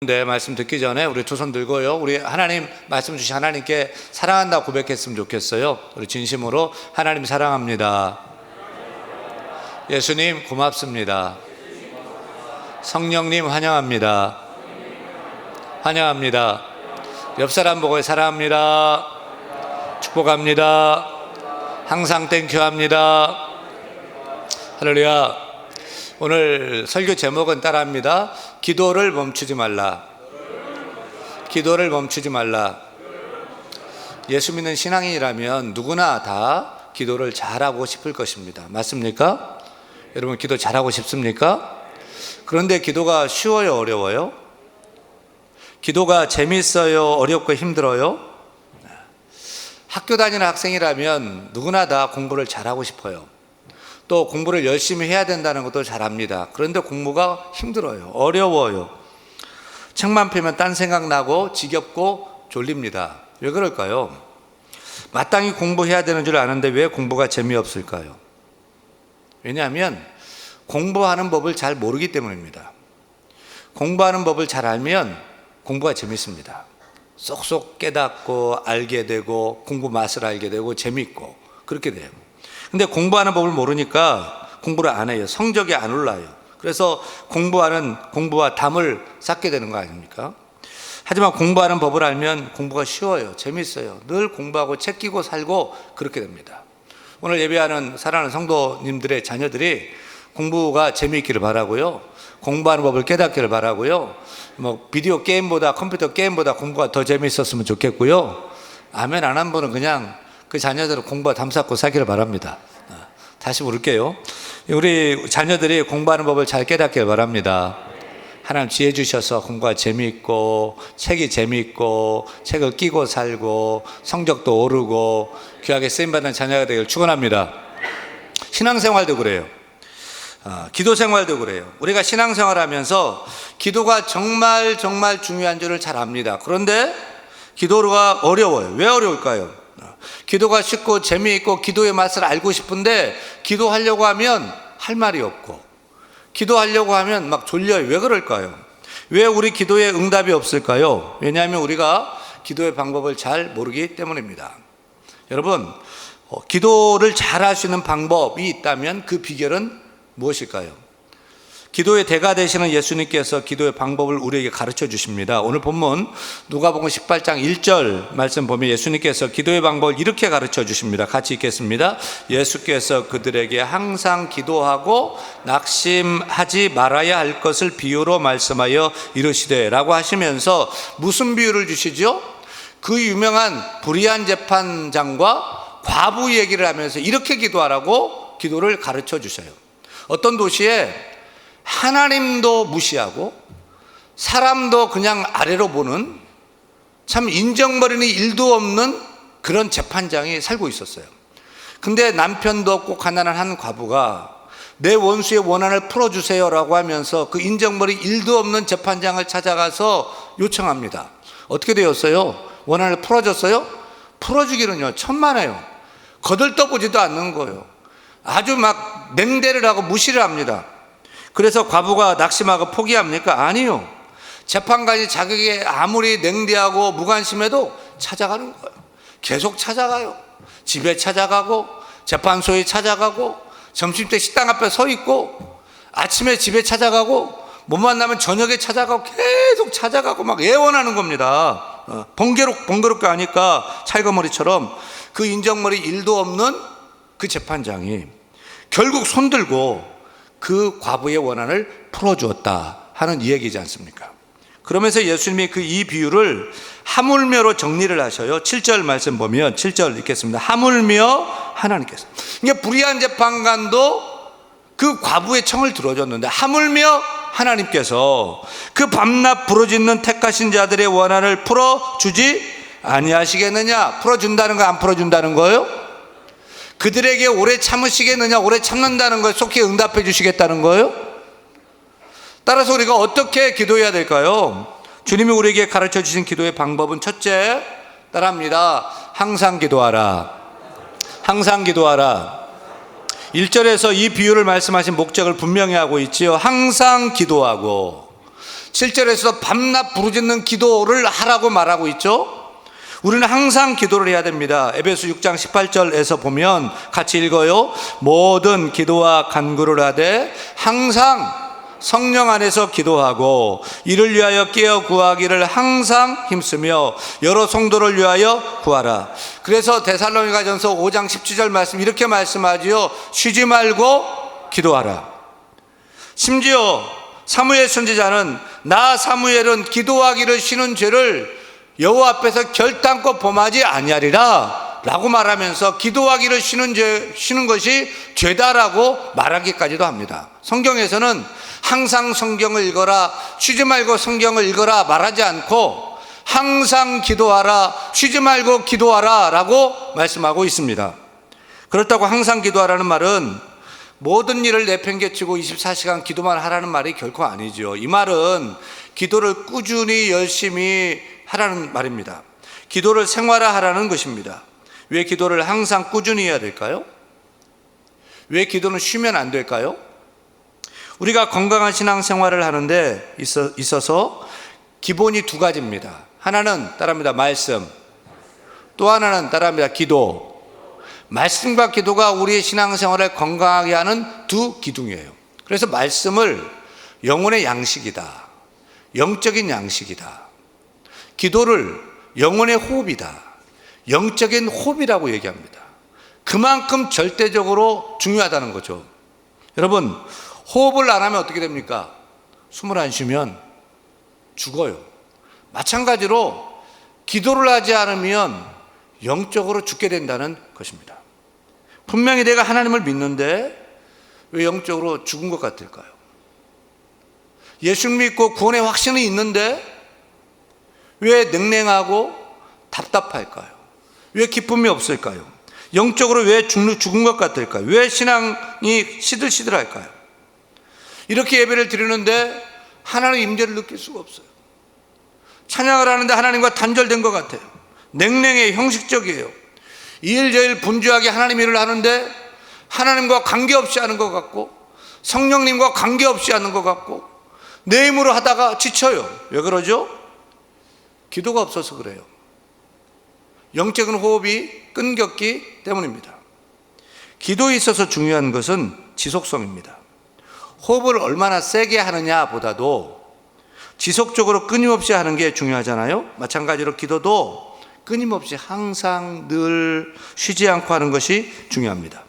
네, 말씀 듣기 전에 우리 두 손 들고요. 우리 하나님 말씀 주신 하나님께 사랑한다 고백했으면 좋겠어요. 우리 진심으로 하나님 사랑합니다. 예수님 고맙습니다. 성령님 환영합니다. 환영합니다. 옆 사람 보고 사랑합니다. 축복합니다. 항상 땡큐합니다. 할렐루야. 오늘 설교 제목은 따라합니다. 기도를 멈추지 말라. 기도를 멈추지 말라. 예수 믿는 신앙인이라면 누구나 다 기도를 잘하고 싶을 것입니다. 맞습니까? 여러분 기도 잘하고 싶습니까? 그런데 기도가 쉬워요, 어려워요? 기도가 재밌어요, 어렵고 힘들어요? 학교 다니는 학생이라면 누구나 다 공부를 잘하고 싶어요. 또 공부를 열심히 해야 된다는 것도 잘 압니다. 그런데 공부가 힘들어요. 어려워요. 책만 펴면 딴 생각나고 지겹고 졸립니다. 왜 그럴까요? 마땅히 공부해야 되는 줄 아는데 왜 공부가 재미없을까요? 왜냐하면 공부하는 법을 잘 모르기 때문입니다. 공부하는 법을 잘 알면 공부가 재밌습니다. 쏙쏙 깨닫고 알게 되고 공부 맛을 알게 되고 재밌고 그렇게 돼요. 근데 공부하는 법을 모르니까 공부를 안 해요. 성적이 안 올라요. 그래서 공부와 담을 쌓게 되는 거 아닙니까? 하지만 공부하는 법을 알면 공부가 쉬워요. 재밌어요. 늘 공부하고 책 끼고 살고 그렇게 됩니다. 오늘 예배하는 사랑하는 성도님들의 자녀들이 공부가 재미있기를 바라고요. 공부하는 법을 깨닫기를 바라고요. 비디오 게임보다 컴퓨터 게임보다 공부가 더 재미있었으면 좋겠고요. 아멘 안 한 분은 그냥 그 자녀들은 공부와 담 쌓고 살기를 바랍니다. 다시 물을게요. 우리 자녀들이 공부하는 법을 잘 깨닫기를 바랍니다. 하나님 지혜 주셔서 공부가 재미있고 책이 재미있고 책을 끼고 살고 성적도 오르고 귀하게 쓰임받는 자녀가 되기를 축원합니다. 신앙생활도 그래요. 기도생활도 그래요. 우리가 신앙생활하면서 기도가 정말 중요한 줄을 잘 압니다. 그런데 기도가 어려워요. 왜 어려울까요? 기도가 쉽고 재미있고 기도의 맛을 알고 싶은데 기도하려고 하면 할 말이 없고 기도하려고 하면 막 졸려요. 왜 그럴까요? 왜 우리 기도에 응답이 없을까요? 왜냐하면 우리가 기도의 방법을 잘 모르기 때문입니다. 여러분, 기도를 잘 할 수 있는 방법이 있다면 그 비결은 무엇일까요? 기도의 대가 되시는 예수님께서 기도의 방법을 우리에게 가르쳐 주십니다. 오늘 본문 누가복음 18장 1절 말씀 보면 예수님께서 기도의 방법을 이렇게 가르쳐 주십니다. 같이 읽겠습니다. 예수께서 그들에게 항상 기도하고 낙심하지 말아야 할 것을 비유로 말씀하여 이르시되 라고 하시면서 무슨 비유를 주시죠? 그 유명한 불의한 재판장과 과부 얘기를 하면서 이렇게 기도하라고 기도를 가르쳐 주셔요. 어떤 도시에 하나님도 무시하고 사람도 그냥 아래로 보는 참 인정버리는 일도 없는 그런 재판장이 살고 있었어요. 근데 남편도 없고 가난한 한 과부가 내 원수의 원한을 풀어주세요 라고 하면서 그 인정버릴 일도 없는 재판장을 찾아가서 요청합니다. 어떻게 되었어요? 원한을 풀어줬어요? 풀어주기는요 천만에요. 거들떠보지도 않는 거예요. 아주 막 냉대를 하고 무시를 합니다. 그래서 과부가 낙심하고 포기합니까? 아니요. 재판관이 자기에게 아무리 냉대하고 무관심해도 찾아가는 거예요. 계속 찾아가요. 집에 찾아가고 재판소에 찾아가고 점심때 식당 앞에 서 있고 아침에 집에 찾아가고 못 만나면 저녁에 찾아가고 계속 찾아가고 막 애원하는 겁니다. 번거롭게 하니까 찰거머리처럼 그 인정머리 일도 없는 그 재판장이 결국 손들고 그 과부의 원한을 풀어주었다 하는 이야기지 않습니까? 그러면서 예수님이 이 비유를 하물며로 정리를 하셔요. 7절 말씀 보면 7절 읽겠습니다. 하물며 하나님께서, 이게 불의한 재판관도 그 과부의 청을 들어줬는데 하물며 하나님께서 그 밤낮 부르짖는 택하신 자들의 원한을 풀어주지 아니하시겠느냐? 풀어준다는 거 안 풀어준다는 거예요? 그들에게 오래 참으시겠느냐? 오래 참는다는 거예요? 속히 응답해 주시겠다는 거예요? 따라서 우리가 어떻게 기도해야 될까요? 주님이 우리에게 가르쳐 주신 기도의 방법은 첫째, 따라합니다. 항상 기도하라. 항상 기도하라. 1절에서 이 비유를 말씀하신 목적을 분명히 하고 있지요. 항상 기도하고 7절에서 밤낮 부르짖는 기도를 하라고 말하고 있죠. 우리는 항상 기도를 해야 됩니다. 에베소 6장 18절에서 보면 같이 읽어요. 모든 기도와 간구를 하되 항상 성령 안에서 기도하고 이를 위하여 깨어 구하기를 항상 힘쓰며 여러 성도를 위하여 구하라. 그래서 데살로니가전서 5장 17절 말씀 이렇게 말씀하지요. 쉬지 말고 기도하라. 심지어 사무엘 선지자는 나 사무엘은 기도하기를 쉬는 죄를 여호와 앞에서 결단코 범하지 아니하리라 라고 말하면서 기도하기를 쉬는 것이 죄다라고 말하기까지도 합니다. 성경에서는 항상 성경을 읽어라, 쉬지 말고 성경을 읽어라 말하지 않고 항상 기도하라, 쉬지 말고 기도하라 라고 말씀하고 있습니다. 그렇다고 항상 기도하라는 말은 모든 일을 내팽개치고 24시간 기도만 하라는 말이 결코 아니죠. 이 말은 기도를 꾸준히 열심히 하라는 말입니다. 기도를 생활화하라는 것입니다. 왜 기도를 항상 꾸준히 해야 될까요? 왜 기도는 쉬면 안 될까요? 우리가 건강한 신앙생활을 하는데 있어서 기본이 두 가지입니다. 하나는 따라합니다. 말씀. 또 하나는 따라합니다. 기도. 말씀과 기도가 우리의 신앙생활을 건강하게 하는 두 기둥이에요. 그래서 말씀을 영혼의 양식이다, 영적인 양식이다. 기도를 영혼의 호흡이다, 영적인 호흡이라고 얘기합니다. 그만큼 절대적으로 중요하다는 거죠. 여러분, 호흡을 안 하면 어떻게 됩니까? 숨을 안 쉬면 죽어요. 마찬가지로 기도를 하지 않으면 영적으로 죽게 된다는 것입니다. 분명히 내가 하나님을 믿는데 왜 영적으로 죽은 것 같을까요? 예수 믿고 구원의 확신이 있는데 왜 냉랭하고 답답할까요? 왜 기쁨이 없을까요? 영적으로 왜 죽은 것 같을까요? 왜 신앙이 시들시들할까요? 이렇게 예배를 드리는데 하나님의 임재를 느낄 수가 없어요. 찬양을 하는데 하나님과 단절된 것 같아요. 냉랭해요. 형식적이에요. 이 일 저 일 분주하게 하나님 일을 하는데 하나님과 관계없이 하는 것 같고 성령님과 관계없이 하는 것 같고 내 힘으로 하다가 지쳐요. 왜 그러죠? 기도가 없어서 그래요. 영적인 호흡이 끊겼기 때문입니다. 기도에 있어서 중요한 것은 지속성입니다. 호흡을 얼마나 세게 하느냐 보다도 지속적으로 끊임없이 하는 게 중요하잖아요. 마찬가지로 기도도 끊임없이 항상 늘 쉬지 않고 하는 것이 중요합니다.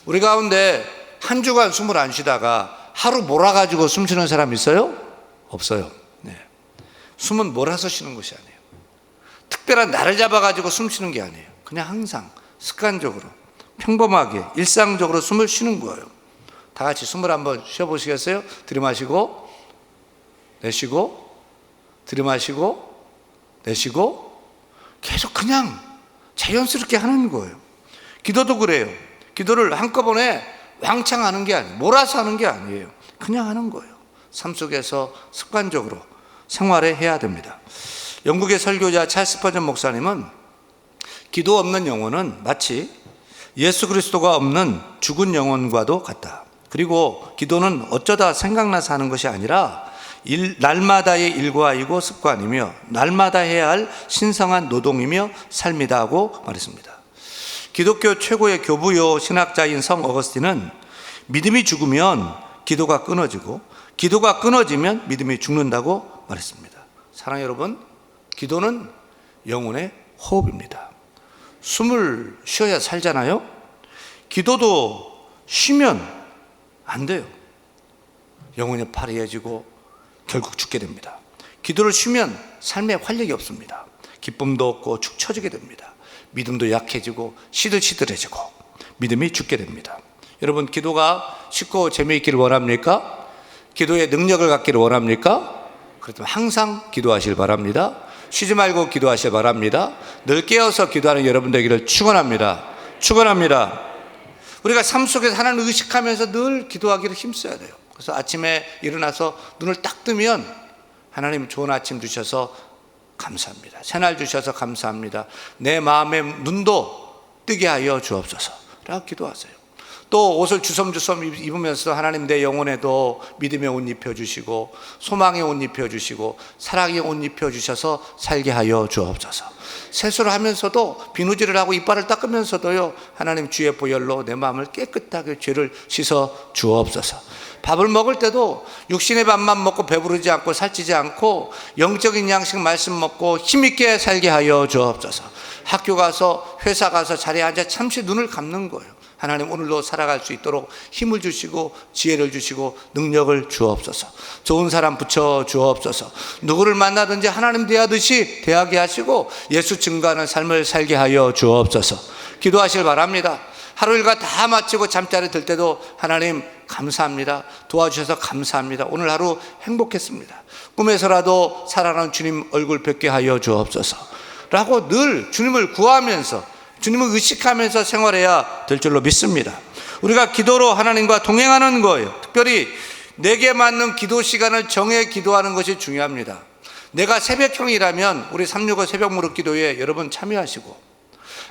우리 가운데 한 주간 숨을 안 쉬다가 하루 몰아가지고 숨 쉬는 사람 있어요? 없어요. 네. 숨은 몰아서 쉬는 것이 아니에요. 특별한 날을 잡아가지고 숨 쉬는 게 아니에요. 그냥 항상 습관적으로 평범하게 일상적으로 숨을 쉬는 거예요. 다 같이 숨을 한번 쉬어보시겠어요? 들이마시고 내쉬고 들이마시고 내쉬고 계속 그냥 자연스럽게 하는 거예요. 기도도 그래요. 기도를 한꺼번에 왕창 하는 게 아니에요. 몰아서 하는 게 아니에요. 그냥 하는 거예요. 삶 속에서 습관적으로 생활을 해야 됩니다. 영국의 설교자 찰스 스퍼전 목사님은 기도 없는 영혼은 마치 예수 그리스도가 없는 죽은 영혼과도 같다. 그리고 기도는 어쩌다 생각나서 하는 것이 아니라 날마다의 일과이고 습관이며 날마다 해야 할 신성한 노동이며 삶이다 하고 말했습니다. 기독교 최고의 교부요 신학자인 성 어거스틴은 믿음이 죽으면 기도가 끊어지고 기도가 끊어지면 믿음이 죽는다고 말했습니다. 사랑하는 여러분, 기도는 영혼의 호흡입니다. 숨을 쉬어야 살잖아요. 기도도 쉬면 안 돼요. 영혼이 파리해지고 결국 죽게 됩니다. 기도를 쉬면 삶에 활력이 없습니다. 기쁨도 없고 축 처지게 됩니다. 믿음도 약해지고 시들시들해지고 믿음이 죽게 됩니다. 여러분, 기도가 쉽고 재미있기를 원합니까? 기도의 능력을 갖기를 원합니까? 그렇다면 항상 기도하시길 바랍니다. 쉬지 말고 기도하시길 바랍니다. 늘 깨어서 기도하는 여러분 되기를 축원합니다. 축원합니다. 우리가 삶 속에서 하나님을 의식하면서 늘 기도하기를 힘써야 돼요. 그래서 아침에 일어나서 눈을 딱 뜨면 하나님 좋은 아침 주셔서 감사합니다. 새날 주셔서 감사합니다. 내 마음의 눈도 뜨게 하여 주옵소서 라고 기도하세요. 또 옷을 주섬주섬 입으면서 하나님 내 영혼에도 믿음의 옷 입혀주시고 소망의 옷 입혀주시고 사랑의 옷 입혀주셔서 살게 하여 주옵소서. 세수를 하면서도 비누질을 하고 이빨을 닦으면서도요, 하나님 주의 보혈로 내 마음을 깨끗하게 죄를 씻어 주옵소서. 밥을 먹을 때도 육신의 밥만 먹고 배부르지 않고 살찌지 않고 영적인 양식 말씀 먹고 힘있게 살게 하여 주옵소서. 학교 가서 회사 가서 자리에 앉아 잠시 눈을 감는 거예요. 하나님 오늘도 살아갈 수 있도록 힘을 주시고 지혜를 주시고 능력을 주옵소서. 좋은 사람 붙여 주옵소서. 누구를 만나든지 하나님 대하듯이 대하게 하시고 예수 증거하는 삶을 살게 하여 주옵소서. 기도하시길 바랍니다. 하루 일과 다 마치고 잠자리 들 때도 하나님 감사합니다. 도와주셔서 감사합니다. 오늘 하루 행복했습니다. 꿈에서라도 살아나는 주님 얼굴 뵙게 하여 주옵소서 라고 늘 주님을 구하면서 주님을 의식하면서 생활해야 될 줄로 믿습니다. 우리가 기도로 하나님과 동행하는 거예요. 특별히 내게 맞는 기도 시간을 정해 기도하는 것이 중요합니다. 내가 새벽형이라면 우리 365 새벽 무릎 기도에 여러분 참여하시고,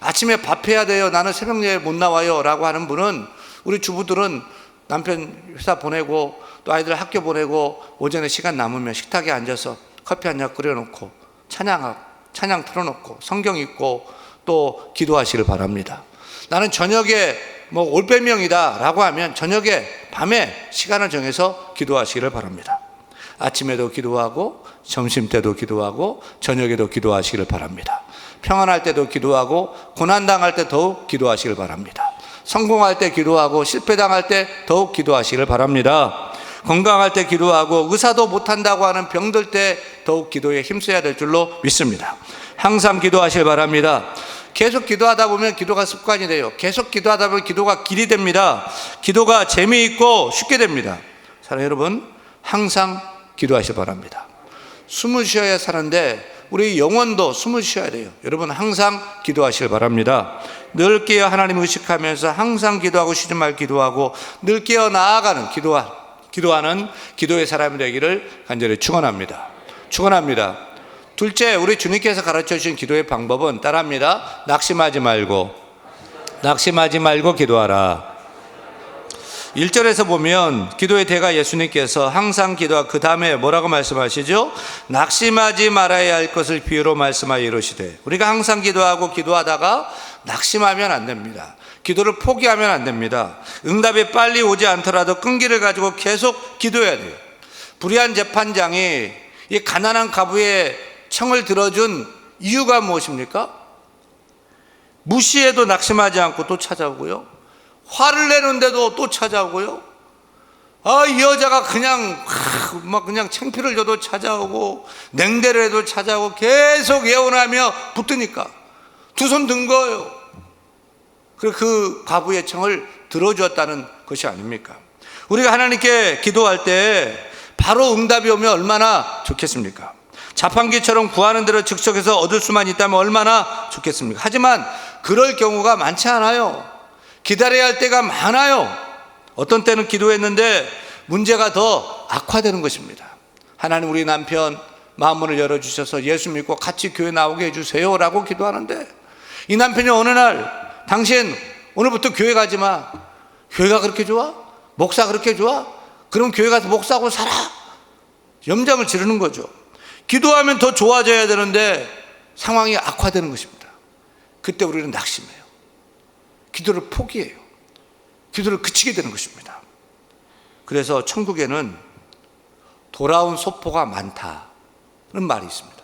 아침에 밥해야 돼요, 나는 새벽에 못 나와요 라고 하는 분은, 우리 주부들은 남편 회사 보내고 또 아이들 학교 보내고 오전에 시간 남으면 식탁에 앉아서 커피 한 잔 끓여놓고 찬양 틀어놓고 성경 읽고 또 기도하시길 바랍니다. 나는 저녁에 올빼명이다 라고 하면 저녁에 밤에 시간을 정해서 기도하시기를 바랍니다. 아침에도 기도하고 점심때도 기도하고 저녁에도 기도하시기를 바랍니다. 평안할 때도 기도하고 고난당할 때 더욱 기도하시길 바랍니다. 성공할 때 기도하고 실패당할 때 더욱 기도하시기를 바랍니다. 건강할 때 기도하고 의사도 못한다고 하는 병들 때 더욱 기도에 힘써야 될 줄로 믿습니다. 항상 기도하시길 바랍니다. 계속 기도하다 보면 기도가 습관이 돼요. 계속 기도하다 보면 기도가 길이 됩니다. 기도가 재미있고 쉽게 됩니다. 사랑하는 여러분, 항상 기도하시기 바랍니다. 숨을 쉬어야 사는데 우리 영혼도 숨을 쉬어야 돼요. 여러분 항상 기도하시길 바랍니다. 늘 깨어 하나님 의식하면서 항상 기도하고 쉬지 말 기도하고 늘 깨어 나아가는 기도하는 기도의 사람이 되기를 간절히 축원합니다. 둘째, 우리 주님께서 가르쳐 주신 기도의 방법은 따라합니다. 낙심하지 말고 기도하라. 1절에서 보면 기도의 대가 예수님께서 항상 기도하, 그 다음에 뭐라고 말씀하시죠? 낙심하지 말아야 할 것을 비유로 말씀하여 이르시되, 우리가 항상 기도하다가 낙심하면 안 됩니다. 기도를 포기하면 안 됩니다. 응답이 빨리 오지 않더라도 끈기를 가지고 계속 기도해야 돼요. 불의한 재판장이 이 가난한 과부의 청을 들어준 이유가 무엇입니까? 무시해도 낙심하지 않고 또 찾아오고요, 화를 내는데도 또 찾아오고요, 이 여자가 그냥 창피를 줘도 찾아오고 냉대를 해도 찾아오고 계속 예언하며 붙으니까 두 손 든 거예요. 그리고 그 과부의 청을 들어주었다는 것이 아닙니까? 우리가 하나님께 기도할 때 바로 응답이 오면 얼마나 좋겠습니까? 자판기처럼 구하는 대로 즉석에서 얻을 수만 있다면 얼마나 좋겠습니까? 하지만 그럴 경우가 많지 않아요. 기다려야 할 때가 많아요. 어떤 때는 기도했는데 문제가 더 악화되는 것입니다. 하나님, 우리 남편 마음문을 열어주셔서 예수 믿고 같이 교회 나오게 해주세요 라고 기도하는데, 이 남편이 어느 날, 당신 오늘부터 교회 가지 마. 교회가 그렇게 좋아? 목사 그렇게 좋아? 그럼 교회 가서 목사하고 살아. 염장을 지르는 거죠. 기도하면 더 좋아져야 되는데 상황이 악화되는 것입니다. 그때 우리는 낙심해요. 기도를 포기해요. 기도를 그치게 되는 것입니다. 그래서 천국에는 돌아온 소포가 많다는 말이 있습니다.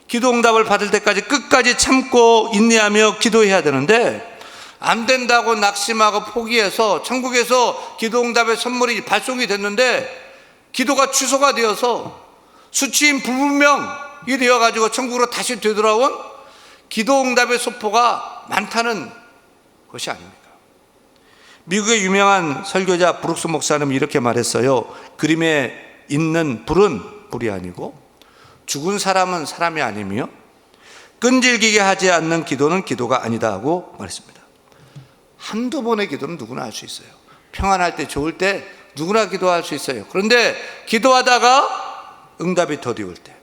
기도 응답을 받을 때까지 끝까지 참고 인내하며 기도해야 되는데, 안 된다고 낙심하고 포기해서 천국에서 기도 응답의 선물이 발송이 됐는데 기도가 취소가 되어서 수치인 불분명이 되어가지고 천국으로 다시 되돌아온 기도 응답의 소포가 많다는 것이 아닙니까? 미국의 유명한 설교자 브룩스 목사는 이렇게 말했어요. 그림에 있는 불은 불이 아니고 죽은 사람은 사람이 아니며 끈질기게 하지 않는 기도는 기도가 아니다 하고 말했습니다. 한두 번의 기도는 누구나 할 수 있어요. 평안할 때, 좋을 때 누구나 기도할 수 있어요. 그런데 기도하다가 응답이 더디올 때,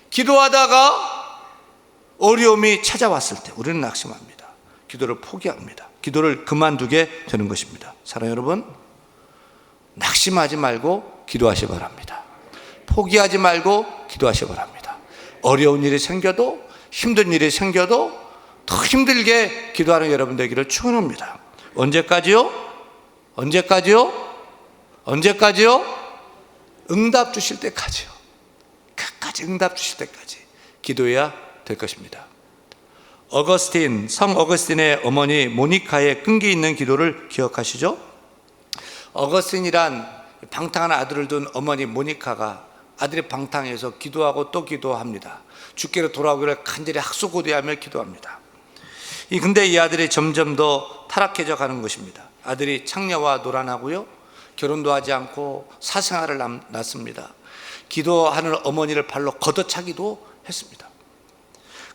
기도하다가 어려움이 찾아왔을 때 우리는 낙심합니다. 기도를 포기합니다. 기도를 그만두게 되는 것입니다. 사랑하는 여러분, 낙심하지 말고 기도하시 기 바랍니다. 포기하지 말고 기도하시 기 바랍니다. 어려운 일이 생겨도, 힘든 일이 생겨도 더 힘들게 기도하는 여러분 되기를 축원합니다. 언제까지요? 언제까지요? 언제까지요? 응답 주실 때까지요. 끝까지 응답 주실 때까지 기도해야 될 것입니다. 성 어거스틴의 어머니 모니카의 끈기 있는 기도를 기억하시죠? 어거스틴이란 방탕한 아들을 둔 어머니 모니카가 아들이 방탕해서 기도하고 또 기도합니다. 주께로 돌아오기를 간절히 학수고대하며 기도합니다. 근데 이 아들이 점점 더 타락해져 가는 것입니다. 아들이 창녀와 노란하고요, 결혼도 하지 않고 사생활을 낳습니다. 기도하는 어머니를 발로 걷어차기도 했습니다.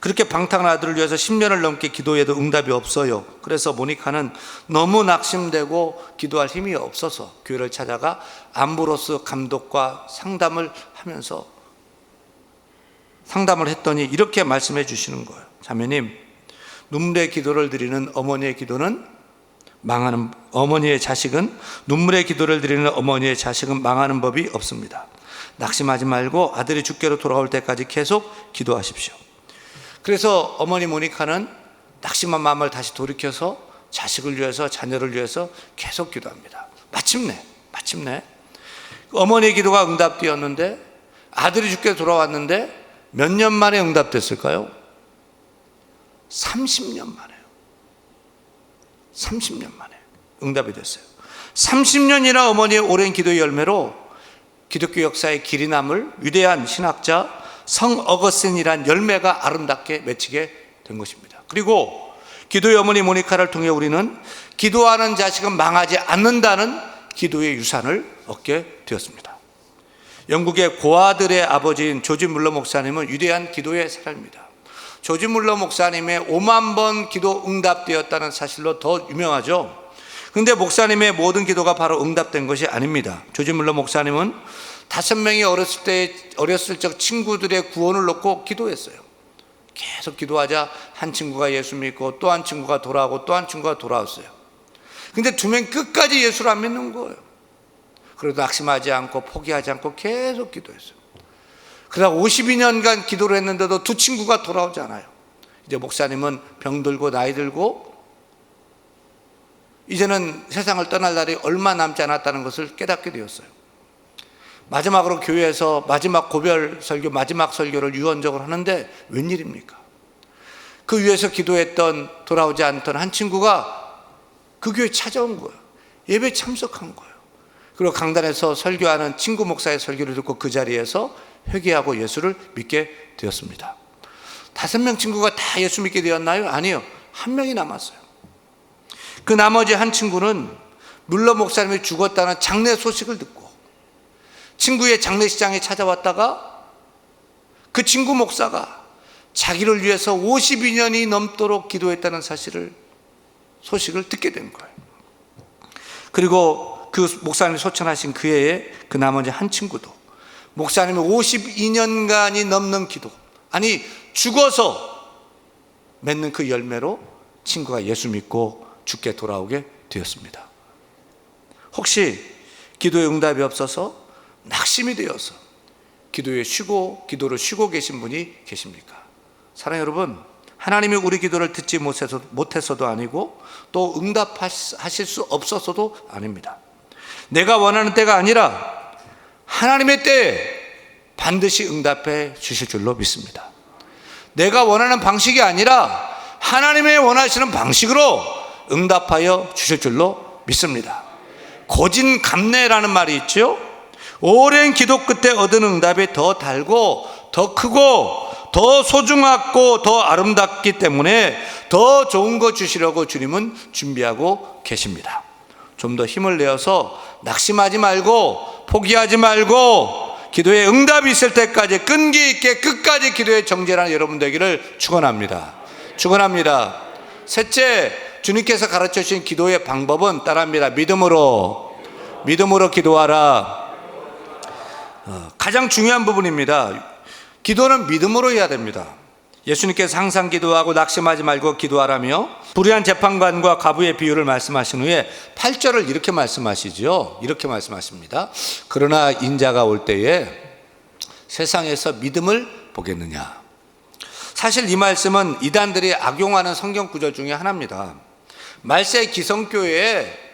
그렇게 방탕한 아들을 위해서 10년을 넘게 기도해도 응답이 없어요. 그래서 모니카는 너무 낙심되고 기도할 힘이 없어서 교회를 찾아가 암브로스 감독과 상담을 했더니 이렇게 말씀해 주시는 거예요. 자매님, 눈물의 기도를 드리는 어머니의 기도는 어머니의 자식은 망하는 법이 없습니다. 낙심하지 말고 아들이 주께로 돌아올 때까지 계속 기도하십시오. 그래서 어머니 모니카는 낙심한 마음을 다시 돌이켜서 자식을 위해서, 자녀를 위해서 계속 기도합니다. 마침내 어머니의 기도가 응답되었는데, 아들이 주께로 돌아왔는데 몇 년 만에 응답됐을까요? 30년 만에요. 30년 만에 응답이 됐어요. 30년이나 어머니의 오랜 기도의 열매로 기독교 역사의 길이 남을 위대한 신학자 성 어거스틴이란 열매가 아름답게 맺히게 된 것입니다. 그리고 기도의 어머니 모니카를 통해 우리는 기도하는 자식은 망하지 않는다는 기도의 유산을 얻게 되었습니다. 영국의 고아들의 아버지인 조지 물러 목사님은 위대한 기도의 사람입니다. 조지 물러 목사님의 5만 번 기도 응답되었다는 사실로 더 유명하죠. 그런데 목사님의 모든 기도가 바로 응답된 것이 아닙니다. 조지 물러 목사님은 5명이 어렸을 적 친구들의 구원을 놓고 기도했어요. 계속 기도하자 한 친구가 예수 믿고 또 한 친구가 돌아오고 또 한 친구가 돌아왔어요. 근데 2명이 끝까지 예수를 안 믿는 거예요. 그래도 낙심하지 않고 포기하지 않고 계속 기도했어요. 그러다 52년간 기도를 했는데도 2 친구가 돌아오지 않아요. 이제 목사님은 병들고 나이 들고 이제는 세상을 떠날 날이 얼마 남지 않았다는 것을 깨닫게 되었어요. 마지막으로 교회에서 마지막 고별 설교, 마지막 설교를 유언적으로 하는데 웬일입니까? 그 위에서 기도했던, 돌아오지 않던 한 친구가 그 교회에 찾아온 거예요. 예배에 참석한 거예요. 그리고 강단에서 설교하는 친구 목사의 설교를 듣고 그 자리에서 회개하고 예수를 믿게 되었습니다. 5명 친구가 다 예수 믿게 되었나요? 아니요. 1명이 남았어요. 그 나머지 한 친구는 물러 목사님이 죽었다는 장례 소식을 듣고 친구의 장례식장에 찾아왔다가 그 친구 목사가 자기를 위해서 52년이 넘도록 기도했다는 소식을 듣게 된 거예요. 그리고 그 목사님이 소천하신 그 해에 그 나머지 한 친구도 목사님이 52년간이 넘는 기도, 아니 죽어서 맺는 그 열매로 친구가 예수 믿고 주께 돌아오게 되었습니다. 혹시 기도의 응답이 없어서 낙심이 되어서 기도를 쉬고 계신 분이 계십니까? 사랑하는 여러분, 하나님이 우리 기도를 듣지 못해서도 아니고 또 응답하실 수 없어서도 아닙니다. 내가 원하는 때가 아니라 하나님의 때에 반드시 응답해 주실 줄로 믿습니다. 내가 원하는 방식이 아니라 하나님의 원하시는 방식으로 응답하여 주실 줄로 믿습니다. 고진감래라는 말이 있죠. 오랜 기도 끝에 얻은 응답이 더 달고 더 크고 더 소중하고 더 아름답기 때문에 더 좋은 거 주시려고 주님은 준비하고 계십니다. 좀 더 힘을 내어서 낙심하지 말고 포기하지 말고 기도에 응답이 있을 때까지 끈기 있게 끝까지 기도에 정진하는 여러분 되기를 축원합니다. 축원합니다. 셋째, 주님께서 가르쳐 주신 기도의 방법은 따라합니다. 믿음으로 기도하라. 가장 중요한 부분입니다. 기도는 믿음으로 해야 됩니다. 예수님께서 항상 기도하고 낙심하지 말고 기도하라며 불의한 재판관과 과부의 비유를 말씀하신 후에 8절을 이렇게 말씀하시죠. 이렇게 말씀하십니다. 그러나 인자가 올 때에 세상에서 믿음을 보겠느냐. 사실 이 말씀은 이단들이 악용하는 성경 구절 중에 하나입니다. 말세 기성교회에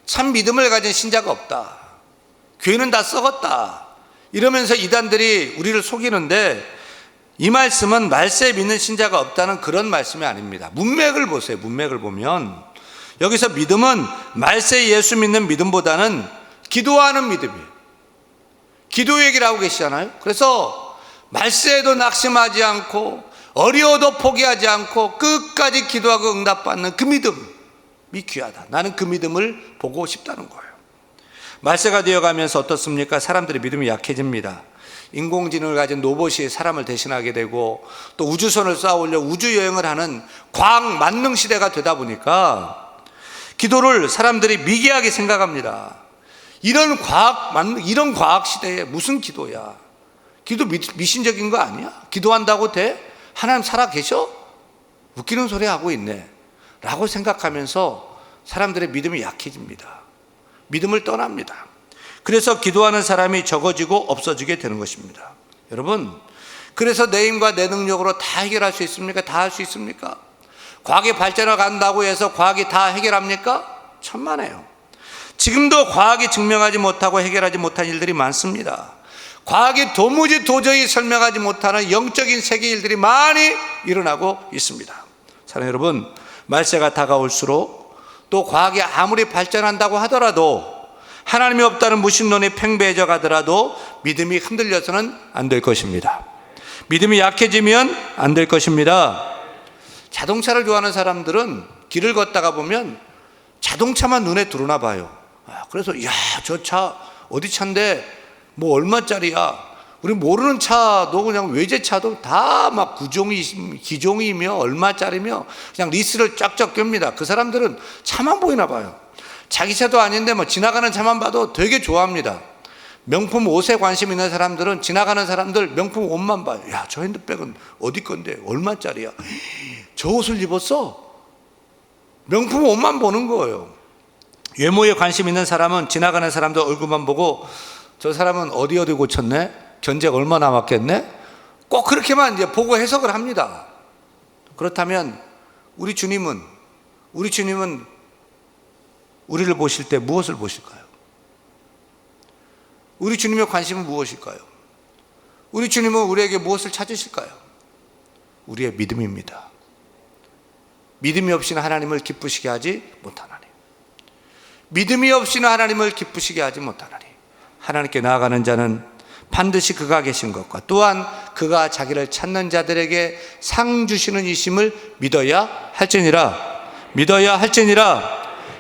참 믿음을 가진 신자가 없다, 교회는 다 썩었다, 이러면서 이단들이 우리를 속이는데, 이 말씀은 말세에 믿는 신자가 없다는 그런 말씀이 아닙니다. 문맥을 보세요. 문맥을 보면 여기서 믿음은 말세에 예수 믿는 믿음보다는 기도하는 믿음이에요. 기도 얘기를 하고 계시잖아요. 그래서 말세에도 낙심하지 않고 어려워도 포기하지 않고 끝까지 기도하고 응답받는 그 믿음이 귀하다. 나는 그 믿음을 보고 싶다는 거예요. 말세가 되어가면서 어떻습니까? 사람들의 믿음이 약해집니다. 인공지능을 가진 로봇이 사람을 대신하게 되고, 또 우주선을 쏘아 올려 우주여행을 하는 과학 만능 시대가 되다 보니까 기도를 사람들이 미개하게 생각합니다. 이런 과학 시대에 무슨 기도야? 기도 미신적인 거 아니야? 기도한다고 돼? 하나님 살아 계셔? 웃기는 소리 하고 있네 라고 생각하면서 사람들의 믿음이 약해집니다. 믿음을 떠납니다. 그래서 기도하는 사람이 적어지고 없어지게 되는 것입니다. 여러분, 그래서 내 힘과 내 능력으로 다 해결할 수 있습니까? 다 할 수 있습니까? 과학이 발전해 간다고 해서 과학이 다 해결합니까? 천만에요. 지금도 과학이 증명하지 못하고 해결하지 못한 일들이 많습니다. 과학이 도저히 설명하지 못하는 영적인 세계 일들이 많이 일어나고 있습니다. 사랑하는 여러분, 말세가 다가올수록 또 과학이 아무리 발전한다고 하더라도, 하나님이 없다는 무신론이 팽배해져 가더라도 믿음이 흔들려서는 안 될 것입니다. 믿음이 약해지면 안 될 것입니다. 자동차를 좋아하는 사람들은 길을 걷다가 보면 자동차만 눈에 들어오나 봐요. 그래서 저 차 어디 차인데 뭐 얼마짜리야? 우리 모르는 차도 그냥 외제차도 다 막 기종이며 얼마짜리며 그냥 리스트를 쫙쫙 꿰입니다. 그 사람들은 차만 보이나 봐요. 자기 차도 아닌데 뭐 지나가는 차만 봐도 되게 좋아합니다. 명품 옷에 관심 있는 사람들은 지나가는 사람들 명품 옷만 봐요. 저 핸드백은 어디 건데 얼마짜리야? 저 옷을 입었어? 명품 옷만 보는 거예요. 외모에 관심 있는 사람은 지나가는 사람들 얼굴만 보고 저 사람은 어디 고쳤네? 견적 얼마 남았겠네? 꼭 그렇게만 이제 보고 해석을 합니다. 그렇다면 우리 주님은 우리를 보실 때 무엇을 보실까요? 우리 주님의 관심은 무엇일까요? 우리 주님은 우리에게 무엇을 찾으실까요? 우리의 믿음입니다. 믿음이 없이는 하나님을 기쁘시게 하지 못하나니, 믿음이 없이는 하나님을 기쁘시게 하지 못하나니, 하나님께 나아가는 자는 반드시 그가 계신 것과 또한 그가 자기를 찾는 자들에게 상 주시는 이심을 믿어야 할지니라.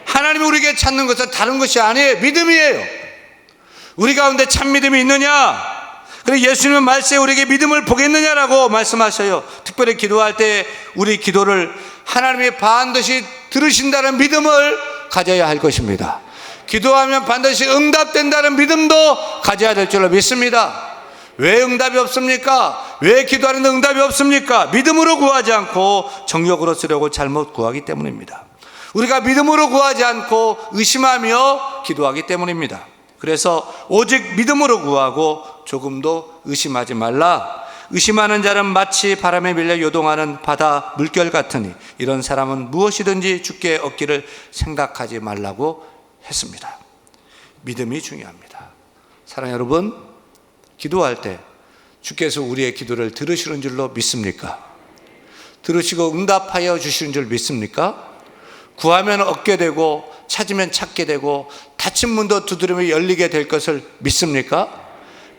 하나님이 우리에게 찾는 것은 다른 것이 아니에요. 믿음이에요. 우리 가운데 참 믿음이 있느냐? 그리고 예수님은 말세에 우리에게 믿음을 보겠느냐라고 말씀하셔요. 특별히 기도할 때 우리 기도를 하나님이 반드시 들으신다는 믿음을 가져야 할 것입니다. 기도하면 반드시 응답된다는 믿음도 가져야 될 줄로 믿습니다. 왜 응답이 없습니까? 왜 기도하는데 응답이 없습니까? 믿음으로 구하지 않고 정욕으로 쓰려고 잘못 구하기 때문입니다. 우리가 믿음으로 구하지 않고 의심하며 기도하기 때문입니다. 그래서 오직 믿음으로 구하고 조금도 의심하지 말라. 의심하는 자는 마치 바람에 밀려 요동하는 바다 물결 같으니 이런 사람은 무엇이든지 주께 얻기를 생각하지 말라고 했습니다. 믿음이 중요합니다. 사랑하는 여러분, 기도할 때 주께서 우리의 기도를 들으시는 줄로 믿습니까? 들으시고 응답하여 주시는 줄 믿습니까? 구하면 얻게 되고 찾으면 찾게 되고 닫힌 문도 두드리며 열리게 될 것을 믿습니까?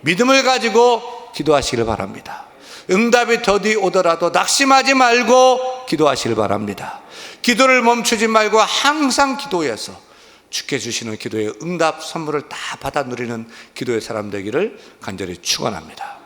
믿음을 가지고 기도하시길 바랍니다. 응답이 더디 오더라도 낙심하지 말고 기도하시길 바랍니다. 기도를 멈추지 말고 항상 기도해서 주께 주시는 기도의 응답 선물을 다 받아 누리는 기도의 사람 되기를 간절히 축원합니다.